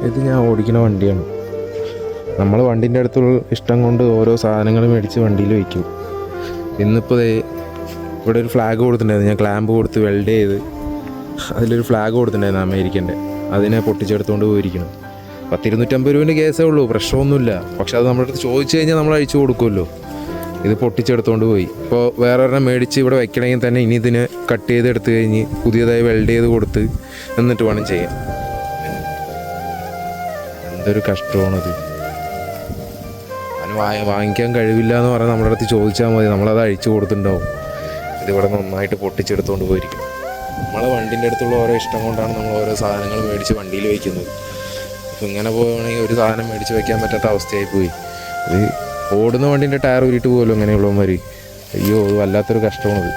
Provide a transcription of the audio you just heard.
ഇത് ഞാൻ ഓടിക്കുന്ന വണ്ടിയാണ്. നമ്മൾ വണ്ടീൻ്റെ അടുത്തുള്ള ഇഷ്ടം കൊണ്ട് ഓരോ സാധനങ്ങൾ മേടിച്ച് വണ്ടിയിൽ വയ്ക്കും. ഇന്നിപ്പോൾ ഇവിടെ ഒരു ഫ്ലാഗ് കൊടുത്തിട്ടുണ്ടായിരുന്നു. ഞാൻ ക്ലാമ്പ് കൊടുത്ത് വെൽഡ് ചെയ്ത് അതിലൊരു ഫ്ലാഗ് കൊടുത്തിട്ടുണ്ടായിരുന്നു അമേരിക്കൻ്റെ. അതിനെ പൊട്ടിച്ചെടുത്തുകൊണ്ട് പോയിരിക്കണം. 250 രൂപേൻ്റെ കേസേ ഉള്ളൂ, പ്രശ്നമൊന്നുമില്ല. പക്ഷെ അത് നമ്മുടെ അടുത്ത് ചോദിച്ചു കഴിഞ്ഞാൽ നമ്മൾ അഴിച്ചു കൊടുക്കുമല്ലോ. ഇത് പൊട്ടിച്ചെടുത്തുകൊണ്ട് പോയി. ഇപ്പോൾ വേറെ ഒരെണ്ണം മേടിച്ച് ഇവിടെ വെക്കണമെങ്കിൽ തന്നെ ഇനി ഇതിനെ കട്ട് ചെയ്തെടുത്ത് കഴിഞ്ഞ് പുതിയതായി വെൽഡ് ചെയ്ത് കൊടുത്ത് എന്നിട്ട് വേണം ചെയ്യാൻ. എന്തൊരു കഷ്ടമാണത്. അതിന് വാങ്ങിക്കാൻ കഴിവില്ല എന്ന് പറഞ്ഞാൽ നമ്മുടെ അടുത്ത് ചോദിച്ചാൽ മതി, നമ്മളത് അഴിച്ചു കൊടുത്തിട്ടുണ്ടാവും. ഇതിവിടെ നന്നായിട്ട് പൊട്ടിച്ചെടുത്തുകൊണ്ട് പോയിരിക്കും. നമ്മളെ വണ്ടീൻ്റെ അടുത്തുള്ള ഓരോ ഇഷ്ടം കൊണ്ടാണ് നമ്മൾ ഓരോ സാധനങ്ങൾ മേടിച്ച് വണ്ടിയിൽ വയ്ക്കുന്നത്. അപ്പോൾ ഇങ്ങനെ പോവുകയാണെങ്കിൽ ഒരു സാധനം മേടിച്ച് വയ്ക്കാൻ പറ്റാത്ത അവസ്ഥയായി പോയി. ഇത് ഓടുന്ന വണ്ടീൻ്റെ ടയർ ഊരിയിട്ട് പോലും അങ്ങനെയുള്ളവന്മാർ. അയ്യോ, അത് വല്ലാത്തൊരു കഷ്ടമാണത്.